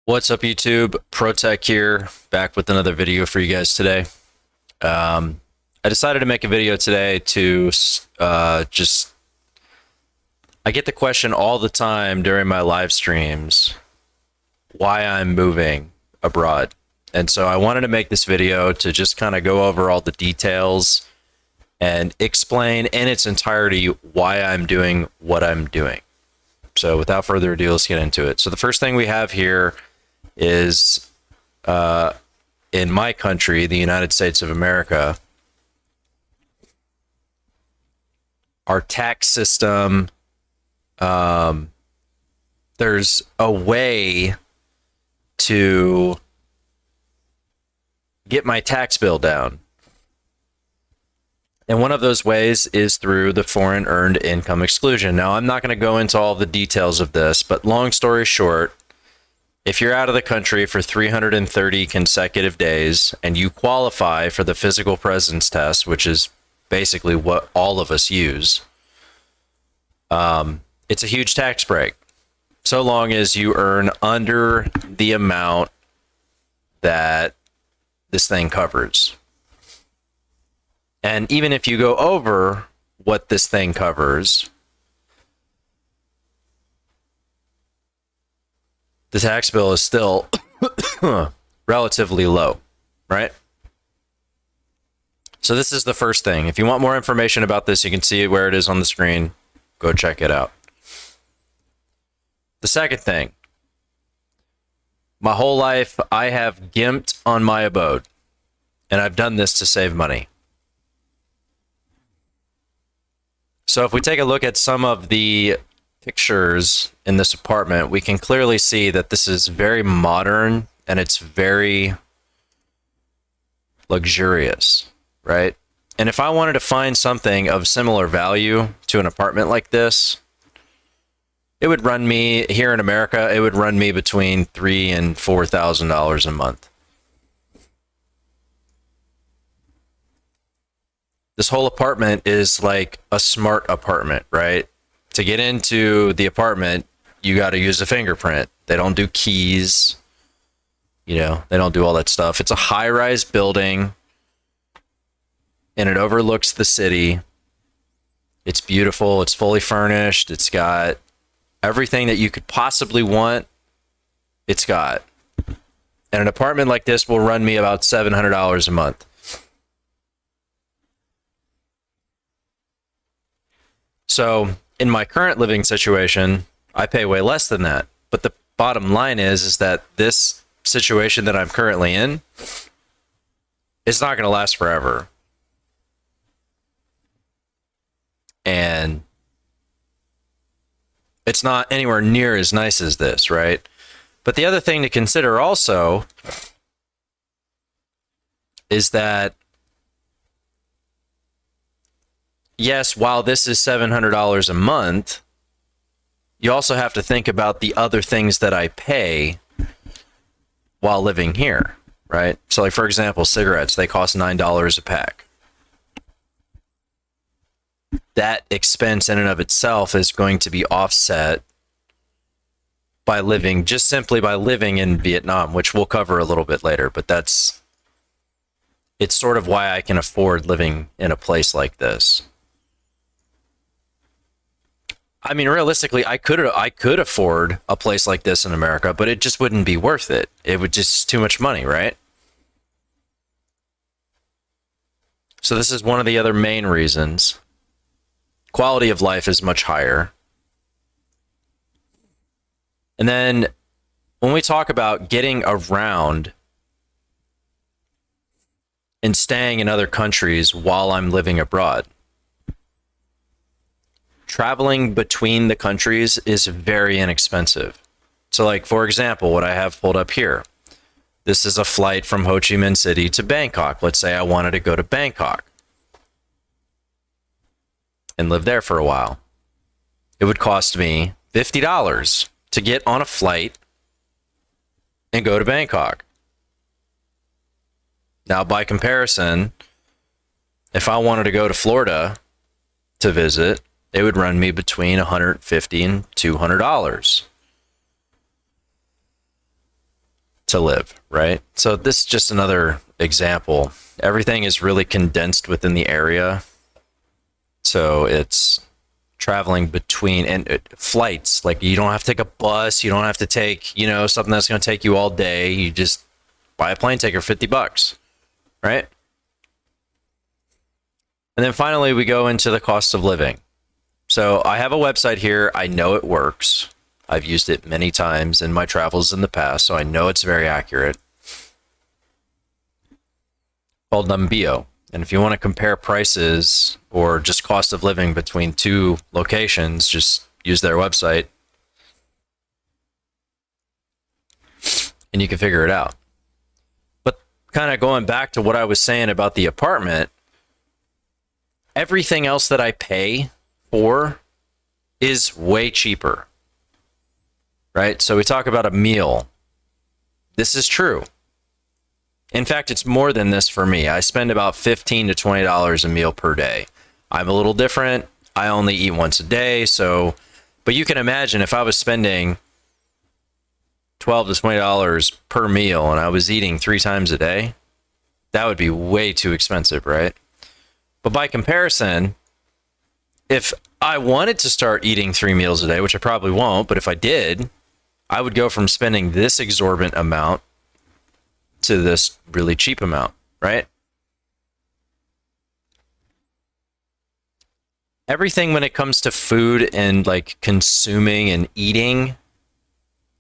What's up, YouTube? ProTech here, back with another video for you guys today. I decided to make a video today to I get the question all the time during my live streams why I'm moving abroad. And so I wanted to make this video to just kind of go over all the details and explain in its entirety why I'm doing what I'm doing. So without further ado, let's get into it. So the first thing we have here is in my country, the United States of America, our tax system, there's a way to get my tax bill down. And one of those ways is through the foreign earned income exclusion. Now, I'm not going to go into all the details of this, but long story short, if you're out of the country for 330 consecutive days and you qualify for the physical presence test, which is basically what all of us use, it's a huge tax break, so long as you earn under the amount that this thing covers. And even if you go over what this thing covers, the tax bill is still relatively low, right? So this is the first thing. If you want more information about this, you can see it where it is on the screen. Go check it out. The second thing, my whole life I have gimped on my abode, and I've done this to save money. So if we take a look at some of the pictures in this apartment, we can clearly see that this is very modern and it's very luxurious, right? And if I wanted to find something of similar value to an apartment like this, it would run me, here in America, it would run me between $3,000 and $4,000 a month. This whole apartment is like a smart apartment, right? To get into the apartment, you got to use a fingerprint. They don't do keys. You know, they don't do all that stuff. It's a high-rise building, and it overlooks the city. It's beautiful. It's fully furnished. It's got everything that you could possibly want. It's got. And an apartment like this will run me about $700 a month. So in my current living situation, I pay way less than that. But the bottom line is that this situation that I'm currently in is not going to last forever. And it's not anywhere near as nice as this, right? But the other thing to consider also is that, yes, while this is $700 a month, you also have to think about the other things that I pay while living here, right? So like, for example, cigarettes, they cost $9 a pack. That expense in and of itself is going to be offset by living, just simply by living in Vietnam, which we'll cover a little bit later, but it's sort of why I can afford living in a place like this. I mean, realistically, I could afford a place like this in America, but it just wouldn't be worth it. It would just too much money, right? So this is one of the other main reasons. Quality of life is much higher. And then when we talk about getting around and staying in other countries while I'm living abroad, traveling between the countries is very inexpensive. So like, for example, what I have pulled up here, this is a flight from Ho Chi Minh City to Bangkok. Let's say I wanted to go to Bangkok and live there for a while. It would cost me $50 to get on a flight and go to Bangkok. Now, by comparison, if I wanted to go to Florida to visit, it would run me between $150 and $200. to live, right? So this is just another example. Everything is really condensed within the area. So it's traveling between and flights. Like you don't have to take a bus. You don't have to take, something that's going to take you all day. You just buy a plane ticket for $50, right? And then finally, we go into the cost of living. So I have a website here. I know it works. I've used it many times in my travels in the past, so I know it's very accurate. Called Numbeo. And if you want to compare prices or just cost of living between two locations, just use their website and you can figure it out. But kind of going back to what I was saying about the apartment, everything else that I pay for is way cheaper, right? So we talk about a meal. This is true. In fact, it's more than this for me. I spend about $15 to $20 a meal per day. I'm a little different. I only eat once a day. But you can imagine if I was spending $12 to $20 per meal and I was eating 3 times a day, that would be way too expensive, right? But by comparison, if I wanted to start eating 3 meals a day, which I probably won't, but if I did, I would go from spending this exorbitant amount to this really cheap amount, right? Everything when it comes to food and like consuming and eating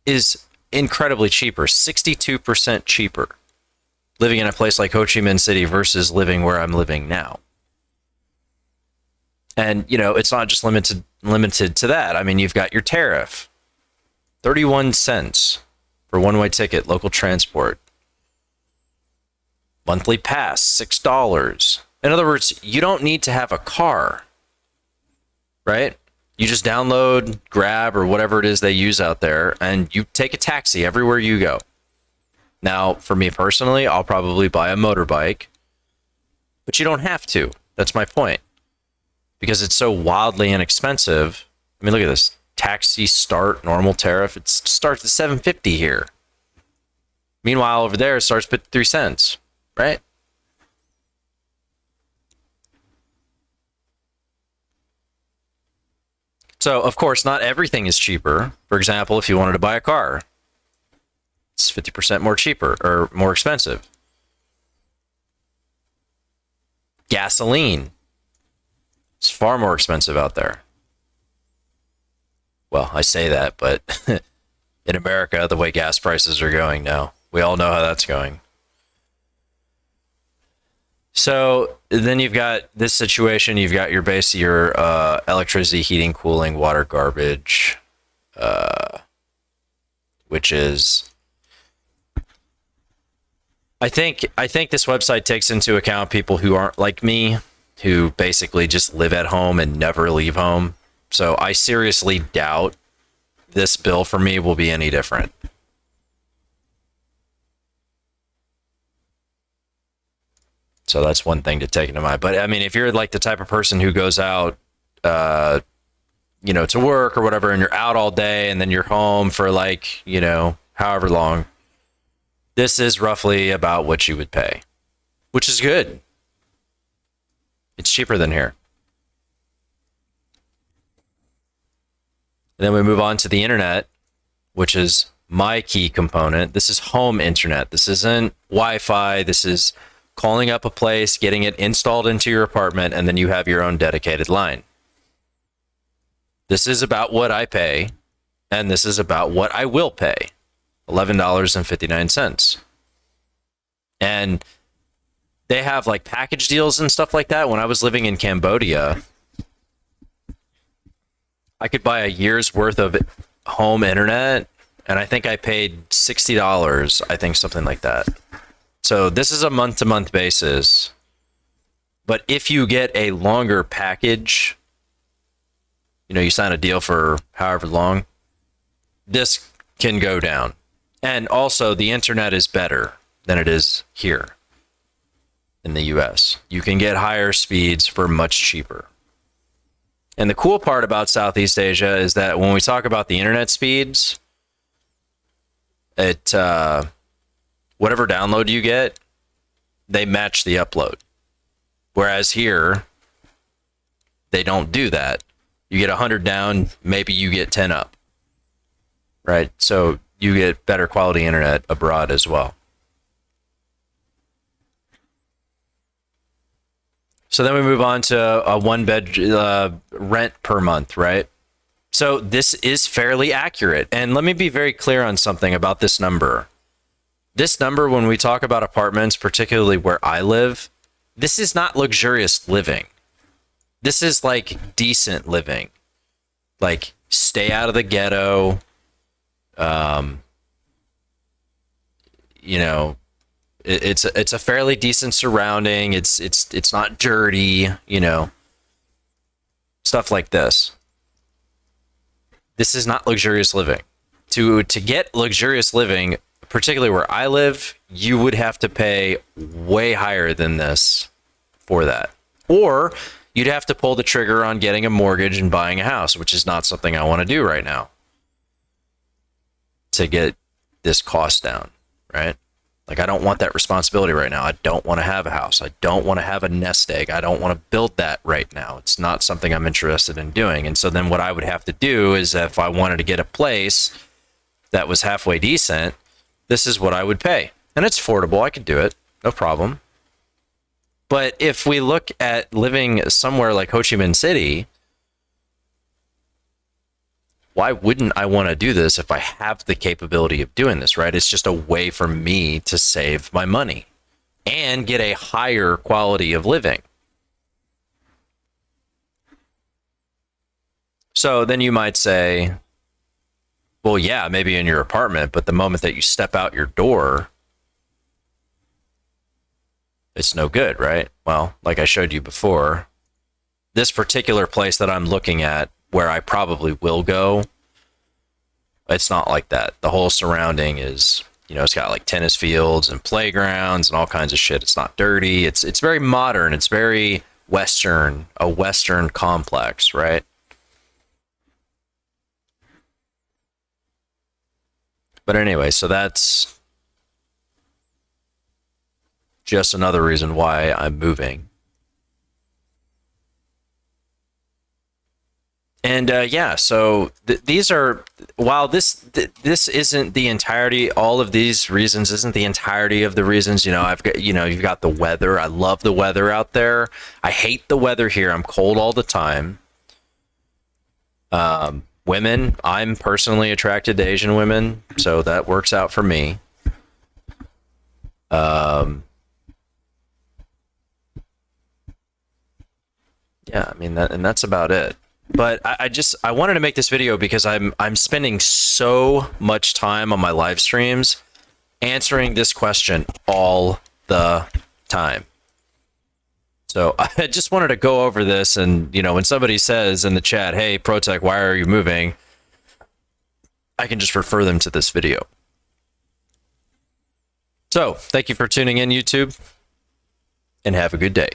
is incredibly cheaper, 62% cheaper living in a place like Ho Chi Minh City versus living where I'm living now. And, it's not just limited to that. I mean, you've got your tariff, 31 cents for one-way ticket, local transport. Monthly pass, $6. In other words, you don't need to have a car, right? You just download Grab or whatever it is they use out there, and you take a taxi everywhere you go. Now, for me personally, I'll probably buy a motorbike, but you don't have to. That's my point. Because it's so wildly inexpensive. I mean, look at this. Taxi start, normal tariff. It starts at $7.50 here. Meanwhile, over there, it starts at 3 cents. Right? So, of course, not everything is cheaper. For example, if you wanted to buy a car, it's 50% more cheaper or more expensive. Gasoline, it's far more expensive out there. Well, I say that, but in America, the way gas prices are going now, we all know how that's going. So then you've got this situation. You've got your electricity, heating, cooling, water, garbage, which is, I think this website takes into account people who aren't like me, who basically just live at home and never leave home. So I seriously doubt this bill for me will be any different. So that's one thing to take into mind. But I mean, if you're like the type of person who goes out, to work or whatever, and you're out all day and then you're home for like, however long, this is roughly about what you would pay, which is good. It's cheaper than here. And then we move on to the internet, which is my key component. This is home internet. This isn't Wi-Fi. This is calling up a place, getting it installed into your apartment, and then you have your own dedicated line. This is about what I pay, and this is about what I will pay, $11.59. And they have like package deals and stuff like that. When I was living in Cambodia, I could buy a year's worth of home internet, and I think I paid $60, I think something like that. So this is a month-to-month basis. But if you get a longer package, you sign a deal for however long, this can go down. And also, the internet is better than it is here in the US. You can get higher speeds for much cheaper. And the cool part about Southeast Asia is that when we talk about the internet speeds, whatever download you get, they match the upload. Whereas here, they don't do that. You get 100 down, maybe you get 10 up. Right? So you get better quality internet abroad as well. So then we move on to a one bed rent per month, right? So this is fairly accurate. And let me be very clear on something about this number. This number, when we talk about apartments, particularly where I live, this is not luxurious living. This is like decent living. Like stay out of the ghetto. You know, it's a fairly decent surrounding. It's not dirty, you know, stuff like this. This is not luxurious living. To get luxurious living, particularly where I live, you would have to pay way higher than this for that. Or you'd have to pull the trigger on getting a mortgage and buying a house, which is not something I want to do right now to get this cost down, right? Like, I don't want that responsibility right now. I don't want to have a house. I don't want to have a nest egg. I don't want to build that right now. It's not something I'm interested in doing. And so then what I would have to do is, if I wanted to get a place that was halfway decent, this is what I would pay. And it's affordable. I could do it. No problem. But if we look at living somewhere like Ho Chi Minh City, why wouldn't I want to do this if I have the capability of doing this, right? It's just a way for me to save my money and get a higher quality of living. So then you might say, well, yeah, maybe in your apartment, but the moment that you step out your door, it's no good, right? Well, like I showed you before, this particular place that I'm looking at, where I probably will go, it's not like that. The whole surrounding is, you know, it's got like tennis fields and playgrounds and all kinds of shit. It's not dirty. It's very modern. It's very Western, a Western complex, right? But anyway, so that's just another reason why I'm moving. And yeah, so these are, while this isn't the entirety, all of these reasons isn't the entirety of the reasons. You know, I've got, you know, you've got the weather. I love the weather out there. I hate the weather here. I'm cold all the time. Women, I'm personally attracted to Asian women, so that works out for me. Yeah, I mean, that's about it. But I wanted to make this video because I'm spending so much time on my live streams answering this question all the time. So I just wanted to go over this, and you know, when somebody says in the chat, "Hey, Protech, why are you moving?" I can just refer them to this video. So, thank you for tuning in, YouTube, and have a good day.